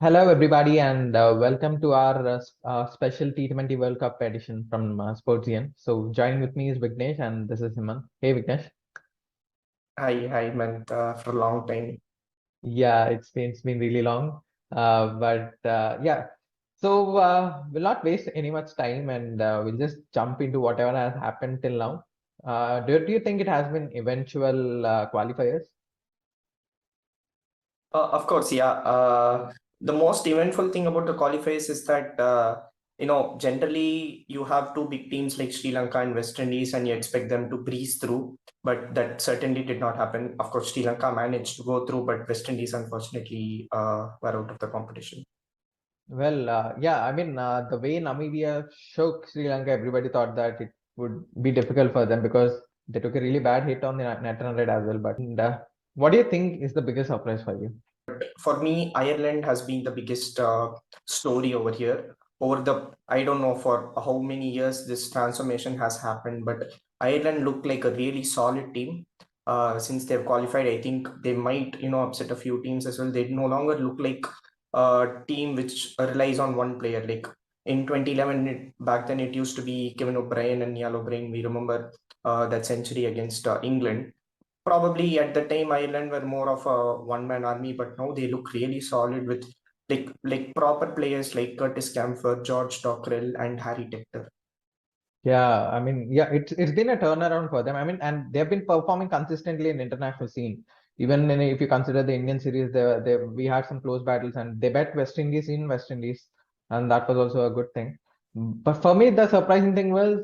Hello, everybody, and welcome to our special T20 World Cup edition from Sportzian. So, joining with me is Vignesh, and this is Himan. Hey, Vignesh. Hi, man. For a long time. Yeah, it's been really long, but yeah. So, we'll not waste any much time, and we'll just jump into whatever has happened till now. Do you think it has been eventual qualifiers? Of course, yeah. The most eventful thing about the qualifiers is that generally you have two big teams like Sri Lanka and West Indies, and you expect them to breeze through. But that certainly did not happen. Of course, Sri Lanka managed to go through, but West Indies unfortunately were out of the competition. Well, yeah, I mean, the way Namibia shook Sri Lanka, everybody thought that it would be difficult for them because they took a really bad hit on the net run rate as well. But what do you think is the biggest surprise for you? For me, Ireland has been the biggest story over here. I don't know for how many years this transformation has happened, but Ireland looked like a really solid team. Since they've qualified, I think they might, upset a few teams as well. They no longer look like a team which relies on one player. Like in 2011, back then it used to be Kevin O'Brien and Niall O'Brien. We remember that century against England. Probably at the time Ireland were more of a one-man army, but now they look really solid with like proper players like Curtis Camphor, George Dockrell, and Harry Tector. Yeah, I mean, yeah, it's been a turnaround for them. I mean, and they've been performing consistently in international scene. Even if you consider the Indian series, we had some close battles, and they bet West Indies in West Indies, and that was also a good thing. But for me, the surprising thing was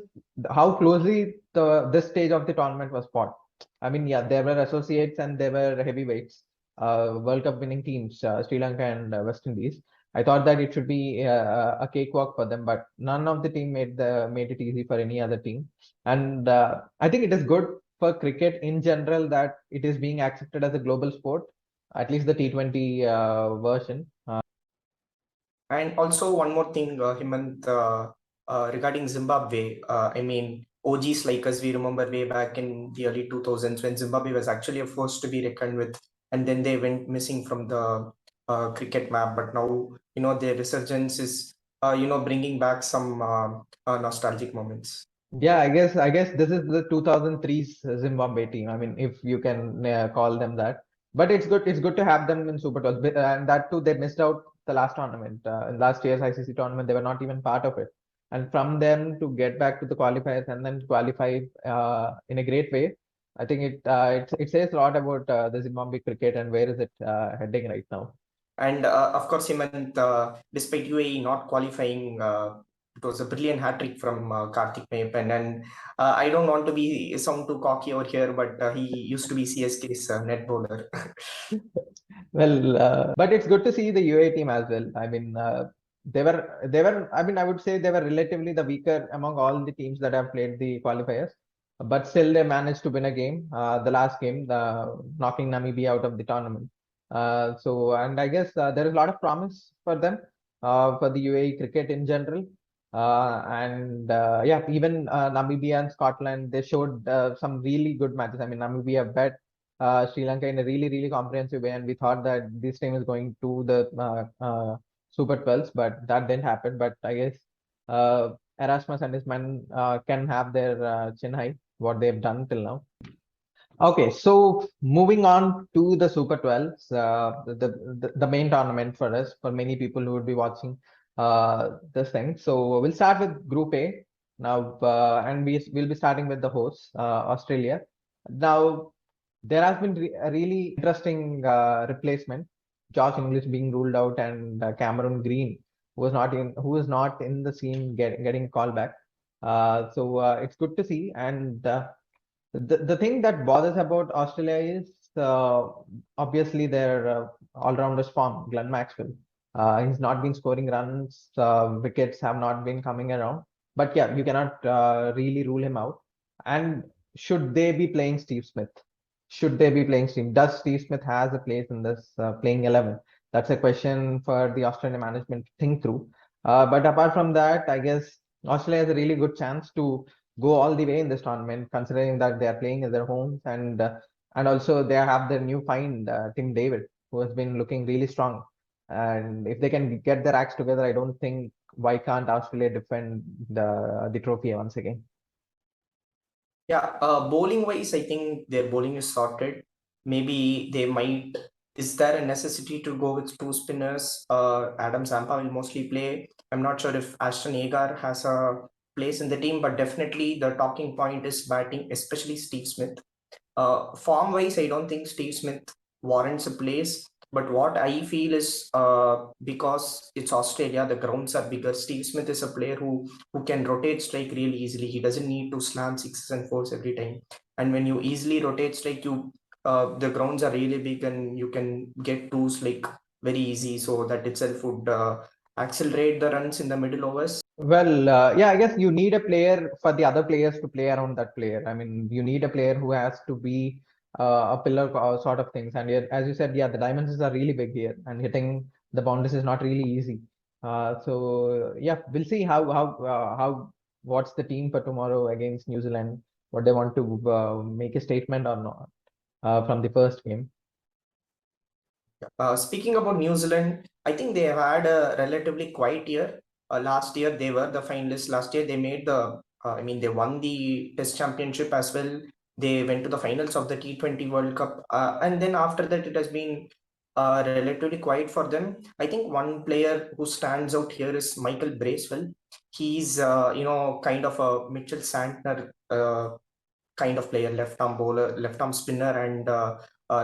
how closely this stage of the tournament was fought. I mean, yeah, there were associates and there were heavyweights, World Cup winning teams, Sri Lanka and West Indies. I thought that it should be a cakewalk for them, but none of the team made it easy for any other team. And I think it is good for cricket in general that it is being accepted as a global sport, at least the T20 version. And also one more thing, Hemant, regarding Zimbabwe. I mean, OGs like us, we remember way back in the early 2000s when Zimbabwe was actually a force to be reckoned with, and then they went missing from the cricket map. But now, their resurgence is, bringing back some nostalgic moments. Yeah, I guess this is the 2003's Zimbabwe team. I mean, if you can call them that. But it's good to have them in Super 12. And that too, they missed out the last tournament. In last year's ICC tournament, they were not even part of it. And from them to get back to the qualifiers and then qualify in a great way, I think it says a lot about the Zimbabwe cricket and where is it heading right now. And of course, Hemant, despite UAE not qualifying, it was a brilliant hat trick from Karthik Meyyappan. And I don't want to be sound too cocky over here, but he used to be CSK's net bowler. Well, but it's good to see the UAE team as well. I mean, they were. I mean, I would say they were relatively the weaker among all the teams that have played the qualifiers, but still they managed to win a game, the last game, knocking Namibia out of the tournament. And I guess there is a lot of promise for them, for the UAE cricket in general. And yeah, even Namibia and Scotland, they showed some really good matches. I mean, Namibia bet Sri Lanka in a really, really comprehensive way. And we thought that this team is going to the Super 12s, but that didn't happen. But I guess Erasmus and his men can have their chin high, what they've done till now. Okay, so moving on to the Super 12s, the main tournament for us, for many people who would be watching this thing. So we'll start with Group A now, and we'll be starting with the hosts, Australia. Now, there has been a really interesting replacement. Josh English being ruled out, and Cameron Green, who is not in the scene, getting a call back. So it's good to see. And the thing that bothers about Australia is obviously their all-rounders form. Glenn Maxwell, he's not been scoring runs. Wickets have not been coming around. But yeah, you cannot really rule him out. And should they be playing Steve Smith? Should they be playing Steve? Does Steve Smith has a place in this playing 11? That's a question for the Australian management to think through. But apart from that, I guess Australia has a really good chance to go all the way in this tournament, considering that they are playing in their homes, and also they have their new find Tim David, who has been looking really strong. And if they can get their acts together, I don't think why can't Australia defend the trophy once again. Yeah, bowling wise, I think their bowling is sorted. Maybe they might. Is there a necessity to go with two spinners? Adam Zampa will mostly play. I'm not sure if Ashton Agar has a place in the team, but definitely the talking point is batting, especially Steve Smith. Form wise, I don't think Steve Smith warrants a place. But what I feel is because it's Australia, the grounds are bigger. Steve Smith is a player who can rotate strike really easily. He doesn't need to slam sixes and fours every time. And when you easily rotate strike, the grounds are really big and you can get twos like very easy. So that itself would accelerate the runs in the middle overs. Well, yeah, I guess you need a player for the other players to play around that player. I mean, you need a player who has to be a pillar sort of things. And yet, as you said, yeah, the dimensions are really big here, and hitting the boundaries is not really easy. So yeah, we'll see how what's the team for tomorrow against New Zealand, what they want to make a statement or not from the first game. Speaking about New Zealand, I think they have had a relatively quiet year. Last year, they were the finalists. Last year, they made they won the Test Championship as well. They went to the finals of the T20 World Cup. And then after that, it has been relatively quiet for them. I think one player who stands out here is Michael Bracewell. He's, kind of a Mitchell Santner kind of player, left arm bowler, left arm spinner, and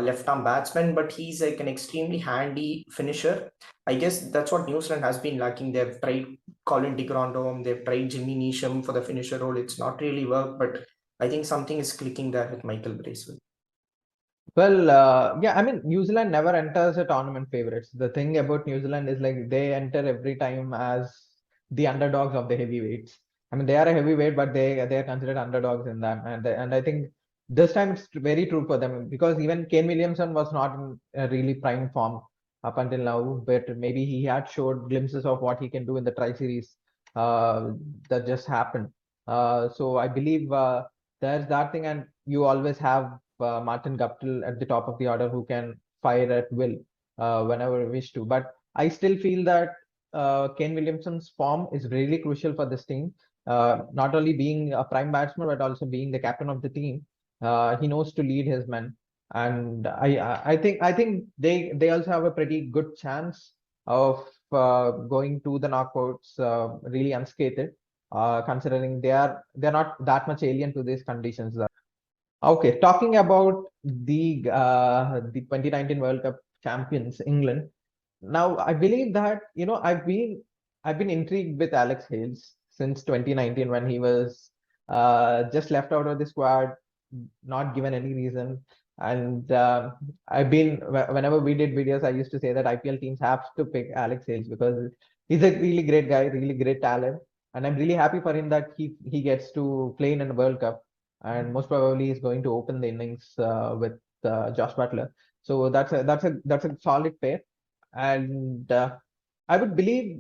left arm batsman, but he's like an extremely handy finisher. I guess that's what New Zealand has been lacking. They've tried Colin de Grandhomme, they've tried Jimmy Neesham for the finisher role. It's not really worked, but I think something is clicking there with Michael Bracewell. Well, yeah, I mean, New Zealand never enters a tournament favorites. The thing about New Zealand is like they enter every time as the underdogs of the heavyweights. I mean, they are a heavyweight, but they are considered underdogs in that. And I think this time it's very true for them because even Kane Williamson was not in a really prime form up until now, but maybe he had showed glimpses of what he can do in the Tri Series uh, that just happened. So I believe there's that thing, and you always have Martin Guptill at the top of the order who can fire at will whenever we wish to. But I still feel that Kane Williamson's form is really crucial for this team. Not only being a prime batsman, but also being the captain of the team. He knows to lead his men, and I think they also have a pretty good chance of going to the knockouts really unscathed, considering they're not that much alien to these conditions. Okay, talking about the 2019 World Cup champions, England. Now, I believe that I've been intrigued with Alex Hales since 2019 when he was just left out of the squad, not given any reason. And whenever we did videos, I used to say that IPL teams have to pick Alex Hales because he's a really great guy, really great talent, and I'm really happy for him that he gets to play in a World Cup, and most probably is going to open the innings with Josh Butler. So that's a solid pair, and I would believe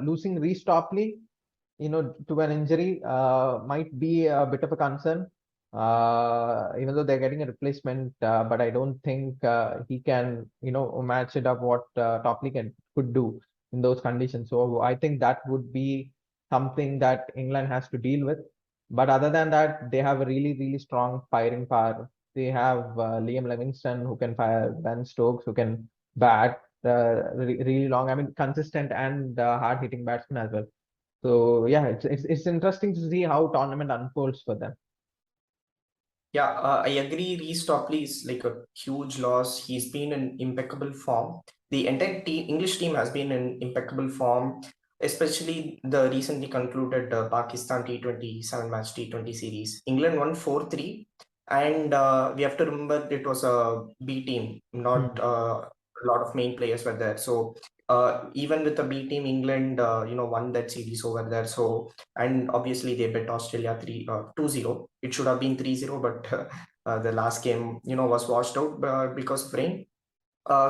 losing Reece Topley, to an injury, might be a bit of a concern. Even though they're getting a replacement, but I don't think he can, match it up what Topley could do in those conditions. So I think that would be something that England has to deal with. But other than that, they have a really, really strong firing power. They have Liam Livingston who can fire, Ben Stokes who can bat really long. I mean, consistent and hard-hitting batsman as well. So yeah, it's interesting to see how tournament unfolds for them. Yeah, I agree. Reece Topley is like a huge loss. He's been in impeccable form. The entire English team has been in impeccable form, especially the recently concluded Pakistan T20 7-match T20 series. England won 4-3, and we have to remember it was a B team, not Hmm. a lot of main players were there. So even with the B team, England won that series over there. So and obviously they beat Australia 2-0. It should have been 3-0, but the last game was washed out because of rain.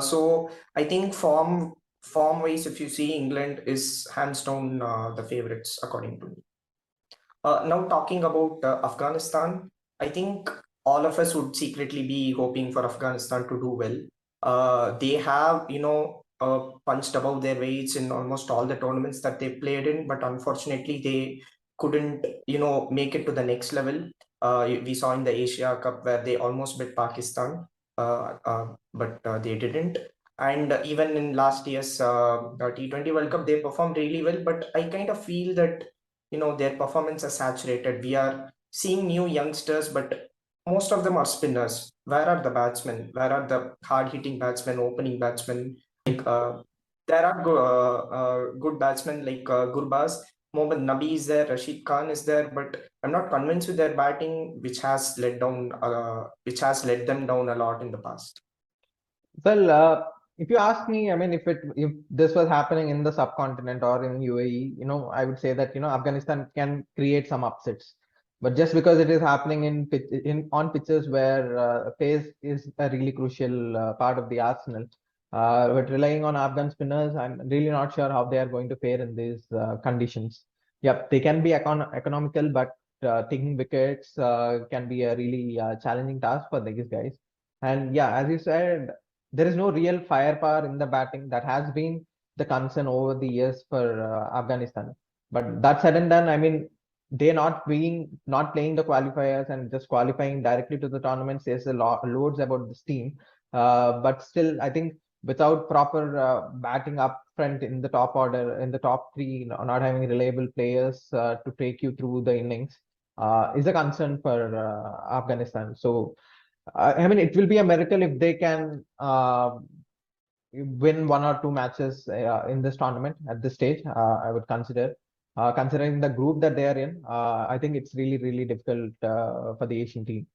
So I think form wise, if you see, England is hands down the favorites according to me. Now talking about Afghanistan, I think all of us would secretly be hoping for Afghanistan to do well. They have punched above their weights in almost all the tournaments that they played in, but unfortunately they couldn't, make it to the next level. We saw in the Asia Cup where they almost beat Pakistan, but they didn't. And even in last year's T20 World Cup, they performed really well. But I kind of feel that, their performance is saturated. We are seeing new youngsters, but most of them are spinners. Where are the batsmen? Where are the hard-hitting batsmen, opening batsmen? Like there are good batsmen like Gurbaz. Mohammad Nabi is there, Rashid Khan is there, but I'm not convinced with their batting, which has let them down a lot in the past. Well, if you ask me, I mean, if this was happening in the subcontinent or in UAE, I would say that Afghanistan can create some upsets. But just because it is happening on pitches where pace is a really crucial part of the arsenal, but relying on Afghan spinners, I'm really not sure how they are going to fare in these conditions. Yep, they can be economical, but taking wickets can be a really challenging task for these guys. And yeah, as you said, there is no real firepower in the batting. That has been the concern over the years for Afghanistan. But that said and done, I mean, they not playing the qualifiers and just qualifying directly to the tournament says loads about this team. But still, I think without proper batting up front in the top order, in the top three, not having reliable players to take you through the innings is a concern for Afghanistan. So I mean, it will be a miracle if they can win one or two matches in this tournament at this stage. I would consider, considering the group that they are in, I think it's really, really difficult for the Asian team.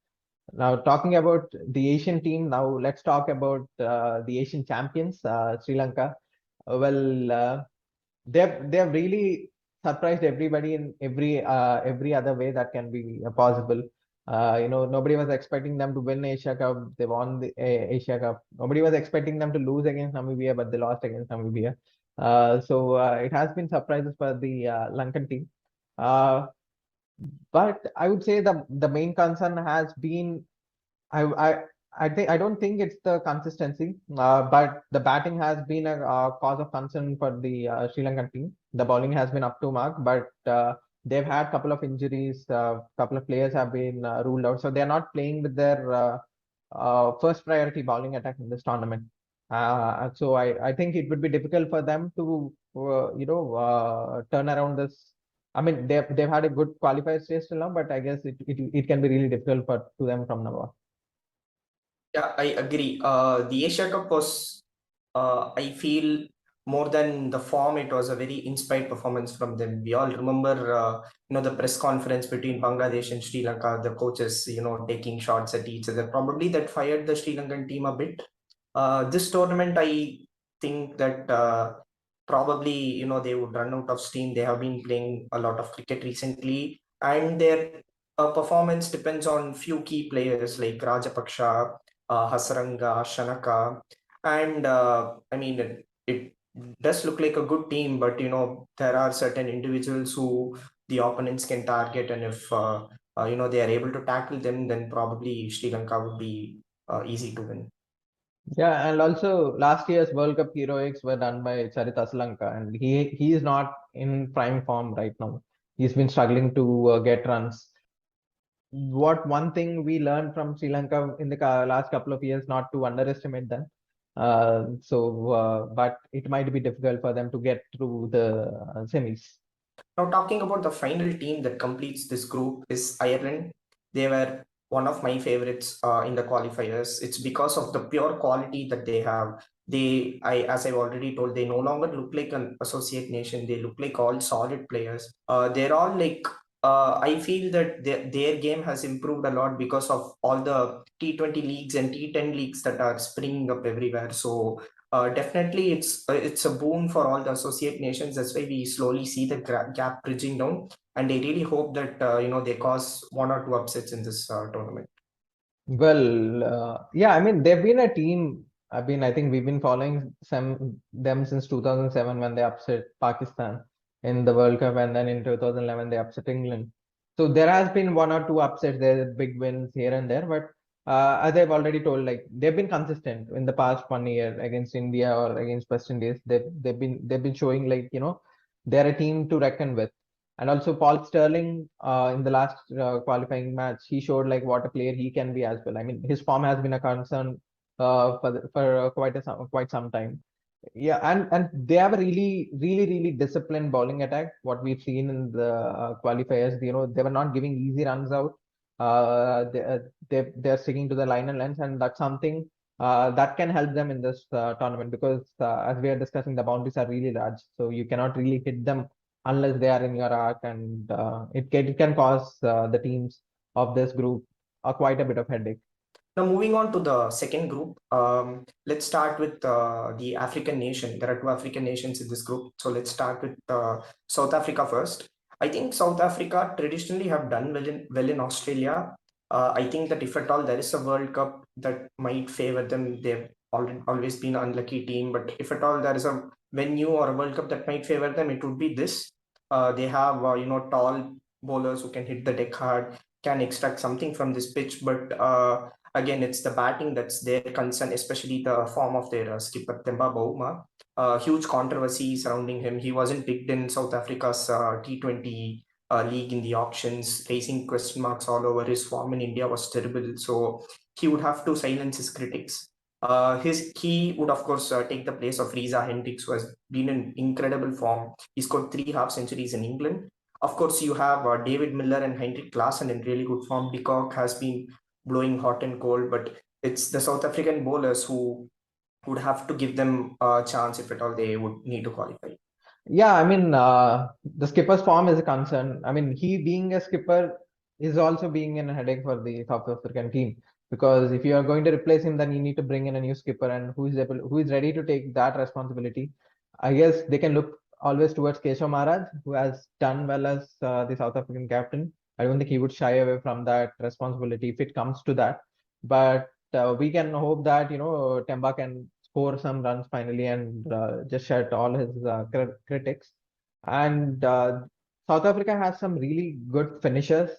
Now, talking about the Asian team, now let's talk about the Asian champions, Sri Lanka. They've really surprised everybody in every other way that can be possible. Nobody was expecting them to win Asia Cup. They won the Asia Cup. Nobody was expecting them to lose against Namibia, but they lost against Namibia. So it has been surprises for the Lankan team. Uh, but I would say the main concern has been I I I don't think it's the consistency, but the batting has been a cause of concern for the Sri Lankan team. The bowling has been up to mark, but they've had a couple of injuries. Couple of players have been ruled out, so they're not playing with their first priority bowling attack in this tournament. So I think it would be difficult for them to turn around this. I mean, they've had a good qualifier stage till now, but I guess it can be really difficult for to them from now on. Yeah, I agree. The Asia Cup was, I feel, more than the form, it was a very inspired performance from them. We all remember, the press conference between Bangladesh and Sri Lanka, the coaches, taking shots at each other. Probably that fired the Sri Lankan team a bit. This tournament, I think that probably, they would run out of steam. They have been playing a lot of cricket recently, and their performance depends on few key players like Rajapaksha, Hasaranga, Shanaka, and I mean it does look like a good team, but there are certain individuals who the opponents can target, and if they are able to tackle them, then probably Sri Lanka would be easy to win. Yeah, and also last year's World Cup heroics were done by Charit Aslanka, and he is not in prime form right now. He's been struggling to get runs. What one thing we learned from Sri Lanka in the last couple of years, not to underestimate them. But it might be difficult for them to get through the semis. Now, talking about the final team that completes this group is Ireland. They were one of my favorites in the qualifiers. It's because of the pure quality that they have. As I've already told, they no longer look like an associate nation. They look like all solid players. They're all like, I feel that their game has improved a lot because of all the T20 leagues and T10 leagues that are springing up everywhere. So definitely, it's a boon for all the associate nations. That's why we slowly see the gap bridging down, and I really hope that they cause one or two upsets in this tournament. Well, yeah, I mean, they've been a team. I think we've been following them since 2007 when they upset Pakistan in the World Cup, and then in 2011 they upset England. So there has been one or two upsets, there big wins here and there, but as I've already told, like they've been consistent in the past 1 year against India or against West Indies. They've been showing, like, they're a team to reckon with. And also Paul Sterling, in the last qualifying match, he showed like what a player he can be as well. I mean, his form has been a concern for quite some time. Yeah, and they have a really disciplined bowling attack. What we've seen in the qualifiers, they were not giving easy runs out. They're sticking to the line and length, and that's something that can help them in this tournament, because as we are discussing, the boundaries are really large, so you cannot really hit them unless they are in your arc, and it can cause the teams of this group quite a bit of headache. Now, moving on to the second group, let's start with the African nation. There are two African nations in this group. So let's start with South Africa first. I think South Africa traditionally have done well in Australia. I think that if at all there is a World Cup that might favor them, they've always been an unlucky team. But if at all there is a venue or a World Cup that might favor them, it would be this. They have tall bowlers who can hit the deck hard, can extract something from this pitch, but again, it's the batting that's their concern, especially the form of their skipper, Themba Bavuma. Huge controversy surrounding him. He wasn't picked in South Africa's T20 league in the auctions, raising question marks all over. His form in India was terrible, so he would have to silence his critics. He would, of course, take the place of Reza Hendricks, who has been in incredible form. He scored 3 half centuries in England. Of course, you have David Miller and Heinrich Klaassen in really good form. De Kock has been blowing hot and cold, but it's the South African bowlers who would have to give them a chance if at all they would need to qualify. Yeah, I mean, the skipper's form is a concern. I mean, he being a skipper is also being in a headache for the South African team, because if you are going to replace him, then you need to bring in a new skipper, and who is ready to take that responsibility. I guess they can look always towards Keshav Maharaj, who has done well as the South African captain. I don't think he would shy away from that responsibility if it comes to that. But we can hope that Temba can score some runs finally, and just shut all his critics. And South Africa has some really good finishers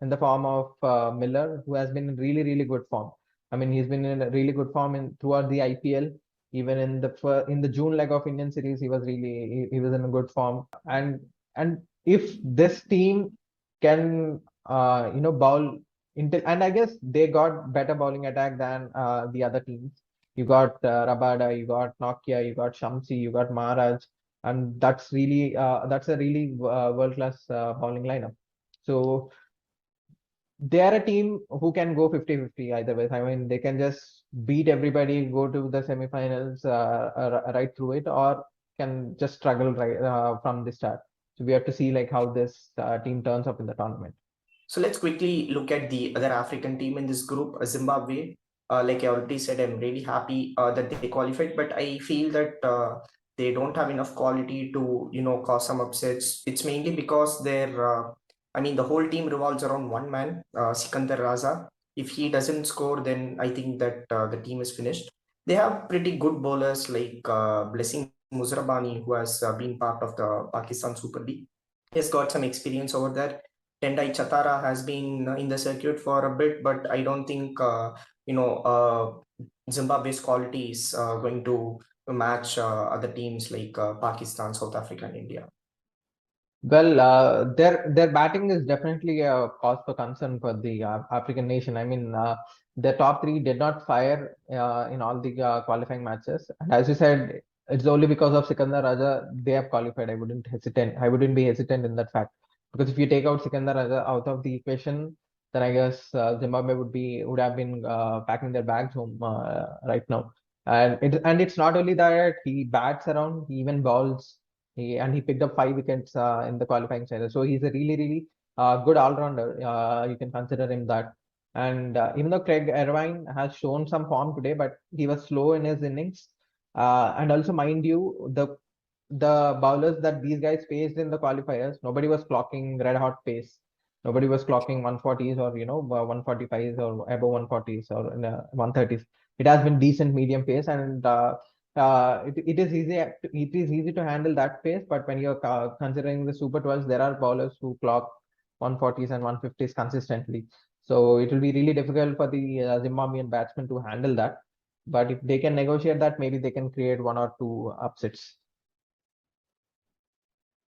in the form of Miller, who has been in really good form. I mean, he's been in a really good form throughout the IPL. Even in the June leg of Indian series, he was in a good form. And if this team can bowl into, and I guess they got better bowling attack than the other teams. You got Rabada, you got Nokia, you got Shamsi, you got Maharaj, and that's a really world-class bowling lineup. So they are a team who can go 50-50 either way. I mean, they can just beat everybody, go to the semifinals right through it, or can just struggle right from the start. So we have to see like how this team turns up in the tournament. So let's quickly look at the other African team in this group, Zimbabwe. Like I already said, I'm really happy that they qualified, but I feel that they don't have enough quality to, cause some upsets. It's mainly because the whole team revolves around one man, Sikandar Raza. If he doesn't score, then I think that the team is finished. They have pretty good bowlers like Blessing Muzrabani, who has been part of the Pakistan Super League. He's got some experience over there. Tendai Chatara has been in the circuit for a bit, but I don't think Zimbabwe's quality is going to match other teams like Pakistan, South Africa, and India. Well, their batting is definitely a cause for concern for the African nation. I mean, the top three did not fire in all the qualifying matches. And as you said, it's only because of Sikandar Raja they have qualified. I wouldn't be hesitant in that fact, because if you take out Sikandar Raja out of the equation, then I guess Zimbabwe would have been packing their bags home right now. And it's not only that he bats around, he even bowls. He picked up 5 wickets in the qualifying side. So he's a really good all-rounder. You can consider him that. And even though Craig Ervine has shown some form today, but he was slow in his innings. And also, mind you, the bowlers that these guys faced in the qualifiers, nobody was clocking red hot pace. Nobody was clocking 140s or 145s or above 140s or 130s. It has been decent medium pace, and it is easy to handle that pace. But when you're considering the Super 12s, there are bowlers who clock 140s and 150s consistently. So it will be really difficult for the Zimbabwean batsmen to handle that. But if they can negotiate that, maybe they can create one or two upsets.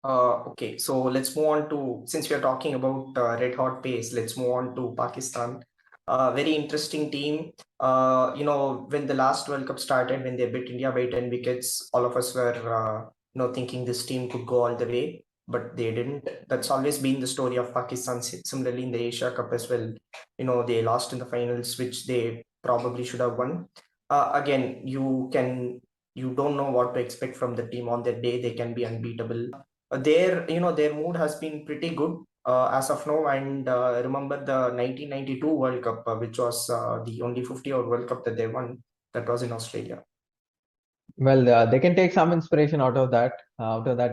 Okay, so let's move on to, since we are talking about red hot pace, let's move on to Pakistan. Very interesting team. When the last World Cup started, when they beat India by 10 wickets, all of us were, thinking this team could go all the way, but they didn't. That's always been the story of Pakistan. Similarly, in the Asia Cup as well, they lost in the finals, which they probably should have won. Again, you don't know what to expect from the team on that day. They can be unbeatable. Their mood has been pretty good as of now. And remember the 1992 World Cup, which was the only 50-over World Cup that they won. That was in Australia. Well, they can take some inspiration out of that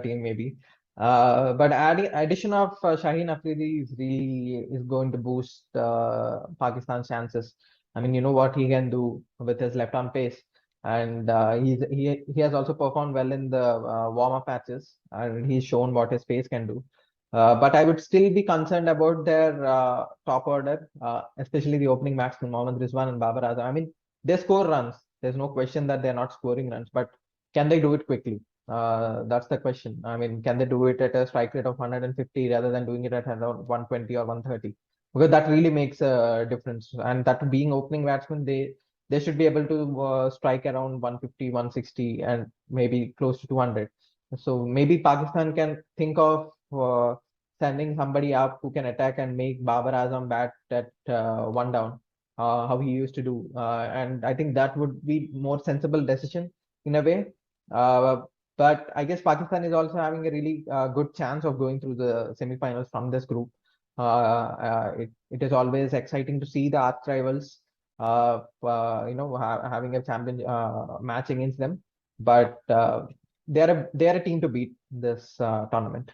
team maybe. But addition of Shaheen Afridi is going to boost Pakistan's chances. I mean, you know what he can do with his left arm pace, and he has also performed well in the warm up matches, and he's shown what his pace can do. But I would still be concerned about their top order, especially the opening batsmen Mohammad Rizwan and Babar Azam. I mean, they score runs. There's no question that they're not scoring runs, but can they do it quickly? That's the question. I mean, can they do it at a strike rate of 150 rather than doing it at around 120 or 130? Because that really makes a difference. And that being opening batsmen, they should be able to strike around 150, 160, and maybe close to 200. So maybe Pakistan can think of sending somebody up who can attack and make Babar Azam bat at one down, how he used to do. And I think that would be more sensible decision in a way. Uh, but I guess Pakistan is also having a really good chance of going through the semifinals from this group. It is always exciting to see the arch rivals, having a champion match against them. But they are a team to beat this tournament.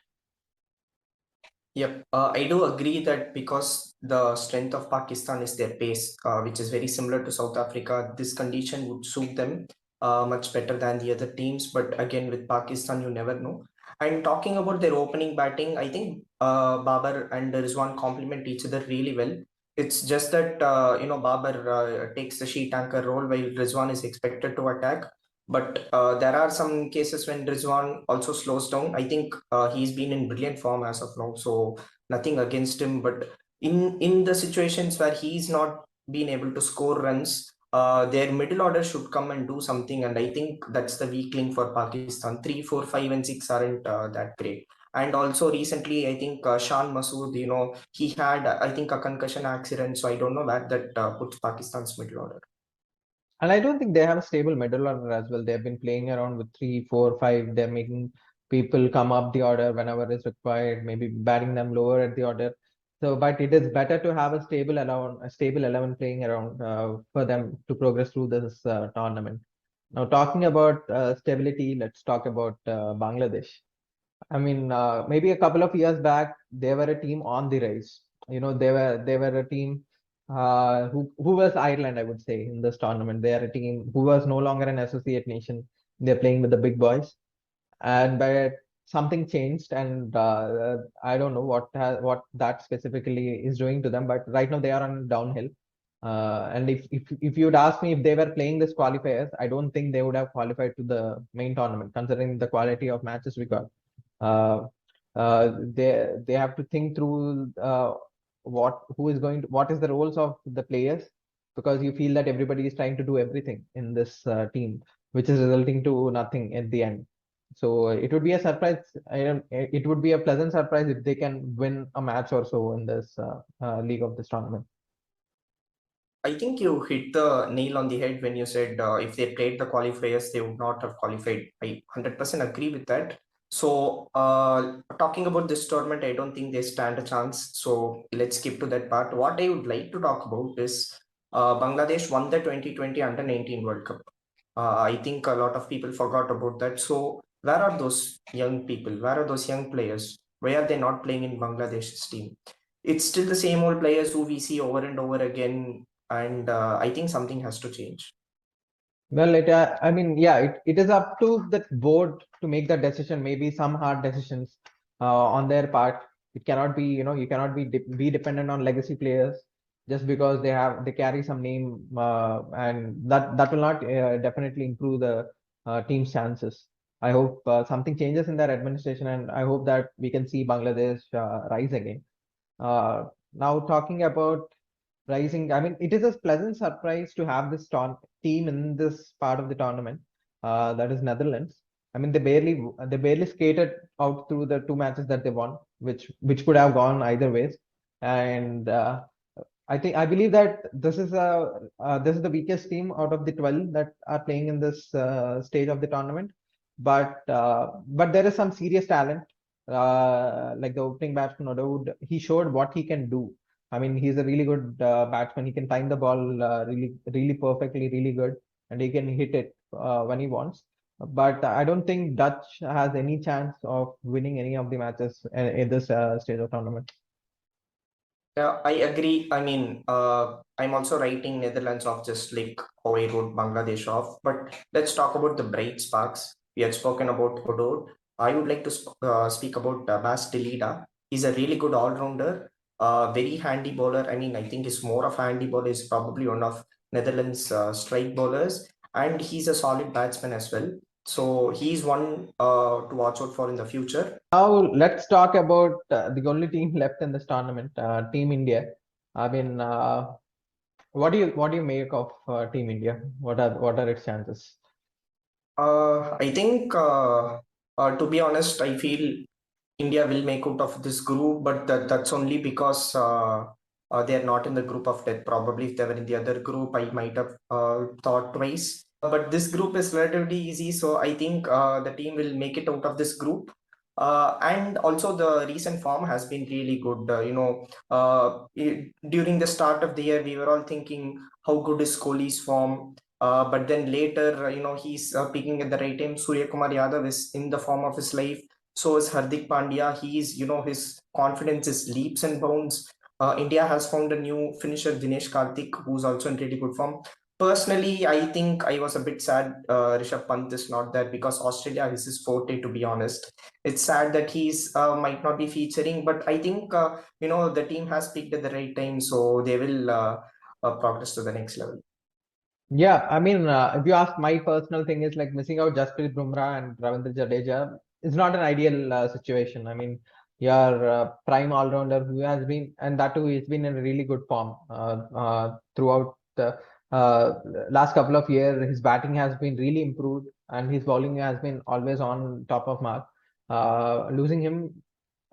Yep, I do agree that because the strength of Pakistan is their pace, which is very similar to South Africa, this condition would suit them much better than the other teams. But again, with Pakistan, you never know. And talking about their opening batting, I think Babar and Rizwan complement each other really well. It's just that Babar takes the sheet anchor role while Rizwan is expected to attack. But there are some cases when Rizwan also slows down. I think he's been in brilliant form as of now, so nothing against him. But in the situations where he's not been able to score runs, their middle order should come and do something. And I think that's the weak link for Pakistan. 3, 4, 5, and 6 aren't that great. And also recently, I think Shan Masood, he had, I think, a concussion accident. So I don't know where that puts Pakistan's middle order. And I don't think they have a stable middle order as well. They've been playing around with 3, 4, 5. They're making people come up the order whenever is required, maybe batting them lower at the order. So, but it is better to have a stable 11 playing around for them to progress through this tournament. Now, talking about stability, let's talk about Bangladesh. I mean, maybe a couple of years back, they were a team on the rise. They were a team who was Ireland, I would say, in this tournament. They are a team who was no longer an associate nation. They're playing with the big boys, and but something changed, and I don't know what that specifically is doing to them. But right now they are on downhill. And if you'd ask me if they were playing this qualifiers, I don't think they would have qualified to the main tournament, considering the quality of matches we got. Uh, they have to think through what is the roles of the players, because you feel that everybody is trying to do everything in this team, which is resulting to nothing at the end. So it would be a surprise. It would be a pleasant surprise if they can win a match or so in this league of this tournament. I think you hit the nail on the head when you said if they played the qualifiers, they would not have qualified. I 100% agree with that. So, talking about this tournament, I don't think they stand a chance. So, let's skip to that part. What I would like to talk about is Bangladesh won the 2020 Under 19 World Cup. I think a lot of people forgot about that. So, where are those young people? Where are those young players? Why are they not playing in Bangladesh's team? It's still the same old players who we see over and over again, and I think something has to change. Well, I mean, yeah, it is up to the board to make that decision. Maybe some hard decisions on their part. It cannot be, you cannot be dependent on legacy players. just because they carry some name, and that will not definitely improve the team's chances. I hope something changes in their administration, and I hope that we can see Bangladesh rise again. Now talking about rising, I mean, it is a pleasant surprise to have this team in this part of the tournament. That is Netherlands. I mean, they barely skated out through the two matches that they won, which could have gone either ways. And I believe that this is the weakest team out of the 12 that are playing in this stage of the tournament. But there is some serious talent, like the opening batsman Odoud. He showed what he can do. I mean, he's a really good batsman. He can time the ball really perfectly, really good, and he can hit it when he wants. But I don't think Dutch has any chance of winning any of the matches in this stage of tournament. Yeah, I agree. I mean, I'm also writing Netherlands off just like how I wrote Bangladesh off. But let's talk about the bright sparks. We had spoken about Odor. I would like to speak about Bas de Leede. He's a really good all-rounder, very handy bowler. I mean, I think he's more of a handy bowler. He's probably one of Netherlands' strike bowlers, and he's a solid batsman as well. So he's one to watch out for in the future. Now let's talk about the only team left in this tournament, Team India. I mean, what do you make of Team India? What are its chances? I think, to be honest, I feel India will make out of this group, but that's only because they are not in the group of death. Probably if they were in the other group, I might have thought twice. But this group is relatively easy, so I think the team will make it out of this group. And also the recent form has been really good. During the start of the year, we were all thinking how good is Kohli's form. But then later, he's peaking at the right time. Surya Kumar Yadav is in the form of his life. So is Hardik Pandya. His confidence is leaps and bounds. India has found a new finisher, Dinesh Karthik, who's also in really good form. Personally, I think I was a bit sad Rishabh Pant is not there because Australia is his forte, to be honest. It's sad that he's might not be featuring, but I think, the team has picked at the right time, so they will progress to the next level. Yeah, I mean, if you ask, my personal thing is like missing out Jasprit Bumrah and Ravindra Jadeja is not an ideal situation. I mean, your prime all-rounder who has been, and that too, he's been in a really good form throughout the last couple of years. His batting has been really improved, and his bowling has been always on top of mark. Losing him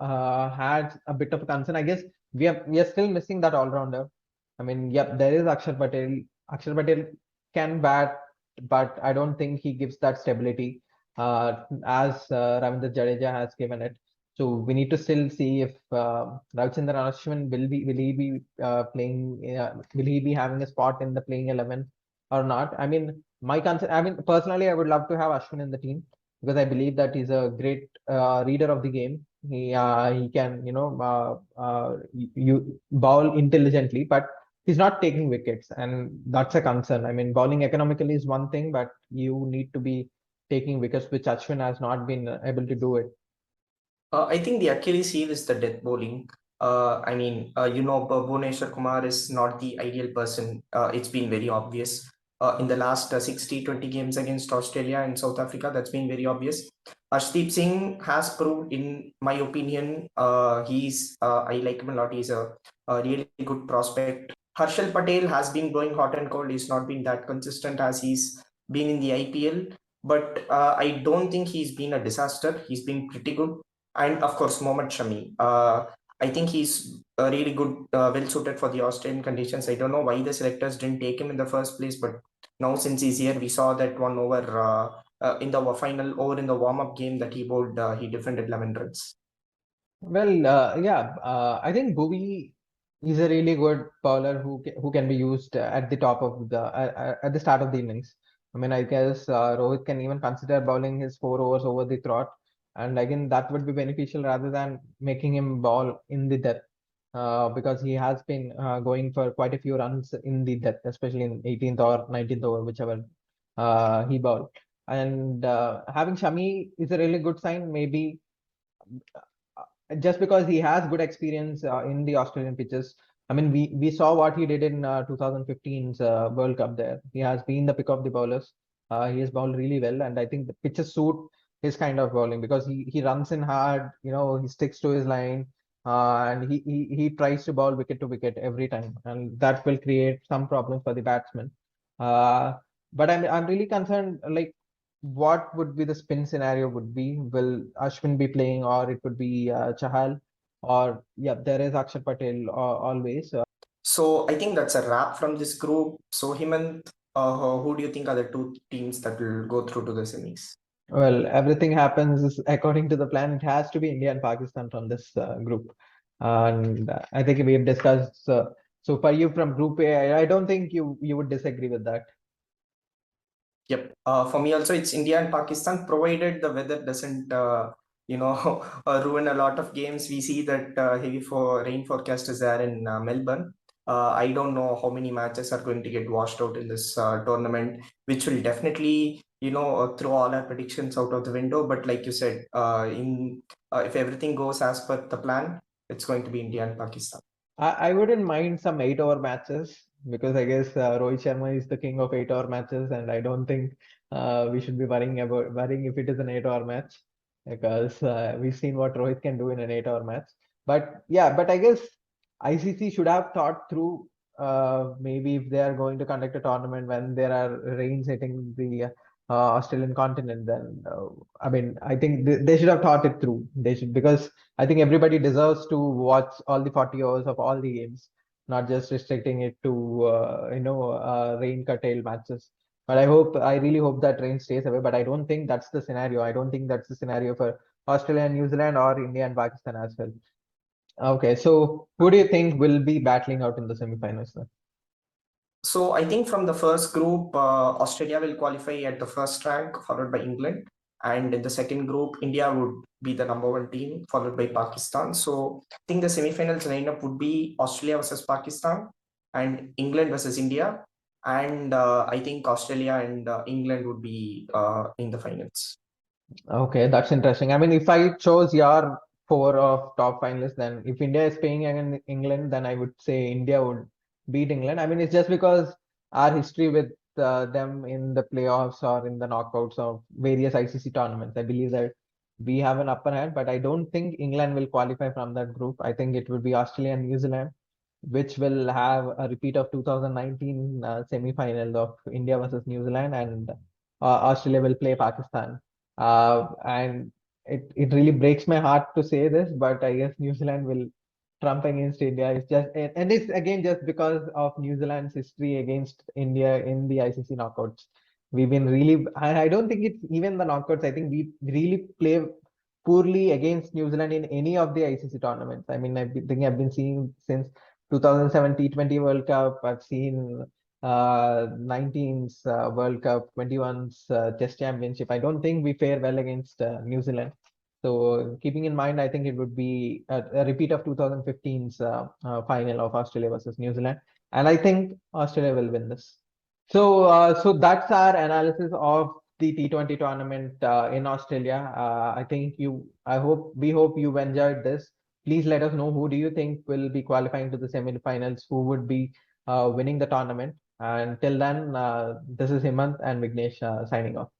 had a bit of a concern. I guess we are still missing that all-rounder. I mean, yep, there is Akshar Patel. Akshar Patel can bat, but I don't think he gives that stability as Ravindra Jadeja has given it. So we need to still see if Ravichandran Ashwin will he be having a spot in the playing 11 or not? I mean, my concern. I mean, personally, I would love to have Ashwin in the team because I believe that he's a great reader of the game. He can you bowl intelligently, but he's not taking wickets, and that's a concern. I mean, bowling economically is one thing, but you need to be taking wickets, which Ashwin has not been able to do it. I think the Achilles heel is the death bowling. Bhuvneshwar Kumar is not the ideal person. It's been very obvious. In the last 60-20 games against Australia and South Africa, that's been very obvious. Arshdeep Singh has proved, in my opinion, I like him a lot. He's a really good prospect. Harshal Patel has been going hot and cold. He's not been that consistent as he's been in the IPL. But I don't think he's been a disaster. He's been pretty good. And of course, Mohammad Shami. I think he's really good, well suited for the Australian conditions. I don't know why the selectors didn't take him in the first place, but now since he's here, we saw that one over in the final over in the warm-up game that he bowled, he defended 11 runs. Well, yeah, I think Bhuvi is a really good bowler who can be used at the top of at the start of the innings. I mean, I guess Rohit can even consider bowling his 4 overs over the trot, and again that would be beneficial rather than making him bowl in the depth, because he has been going for quite a few runs in the depth, especially in 18th or 19th over, whichever he bowled. And having Shami is a really good sign. Maybe just because he has good experience in the Australian pitches, I mean, we saw what he did in 2015's World Cup there. He has been the pick of the bowlers. He has bowled really well, and I think the pitches suit his kind of bowling because he runs in hard. He sticks to his line, and he tries to bowl wicket to wicket every time, and that will create some problems for the batsman. Uh, but I'm really concerned. Like, what would be the spin scenario? Would be, will Ashwin be playing, or it would be Chahal? Or yeah, there is Akshar Patel always. So I think that's a wrap from this group. So Hemant, who do you think are the two teams that will go through to the semis? Well, everything happens according to the plan. It has to be India and Pakistan from this group, and I think we have discussed. So for you from Group A, I don't think you would disagree with that. Yep. For me also, it's India and Pakistan, provided the weather doesn't, ruin a lot of games. We see that heavy for rain forecast is there in Melbourne. I don't know how many matches are going to get washed out in this tournament, which will definitely, throw all our predictions out of the window. But like you said, in if everything goes as per the plan, it's going to be India and Pakistan. I wouldn't mind some 8 over matches because I guess Rohit Sharma is the king of 8 over matches, and I don't think we should be worrying if it is an 8 over match because we've seen what Rohit can do in an 8 over match. But yeah, but I guess ICC should have thought through maybe if they are going to conduct a tournament when there are rains hitting the Australian continent, then I mean I think they should have thought it through. They should because I think everybody deserves to watch all the 40 overs of all the games, not just restricting it to rain curtailed matches. But I really hope that rain stays away. But I don't think that's the scenario. I don't think that's the scenario for Australia and New Zealand or India and Pakistan as well. Okay, so who do you think will be battling out in the semifinals then? So I think from the first group, Australia will qualify at the first rank, followed by England. And in the second group, India would be the number one team, followed by Pakistan. So I think the semifinals lineup would be Australia versus Pakistan and England versus India. And I think Australia and England would be in the finals. Okay, that's interesting. I mean, if I chose your four of top finalists, then if India is playing against England, then I would say India would beat England. I mean, it's just because our history with them in the playoffs or in the knockouts of various ICC tournaments. I believe that we have an upper hand, but I don't think England will qualify from that group. I think it will be Australia and New Zealand, which will have a repeat of 2019 semi-final of India versus New Zealand, and Australia will play Pakistan. And it really breaks my heart to say this, but I guess New Zealand will trump against India. It's just, and it's again just because of New Zealand's history against India in the ICC knockouts. We've been really, I don't think it's even the knockouts. I think we really play poorly against New Zealand in any of the ICC tournaments. I mean, think I've been seeing since 2007 T20 World Cup. I've seen 19's World Cup, 21's Test Championship. I don't think we fare well against New Zealand. So keeping in mind, I think it would be a repeat of 2015's final of Australia versus New Zealand, and I think Australia will win this. So that's our analysis of the T20 tournament in Australia. We hope you enjoyed this. Please let us know who do you think will be qualifying to the semi-finals, who would be winning the tournament. And till then, this is Himant and Vignesh signing off.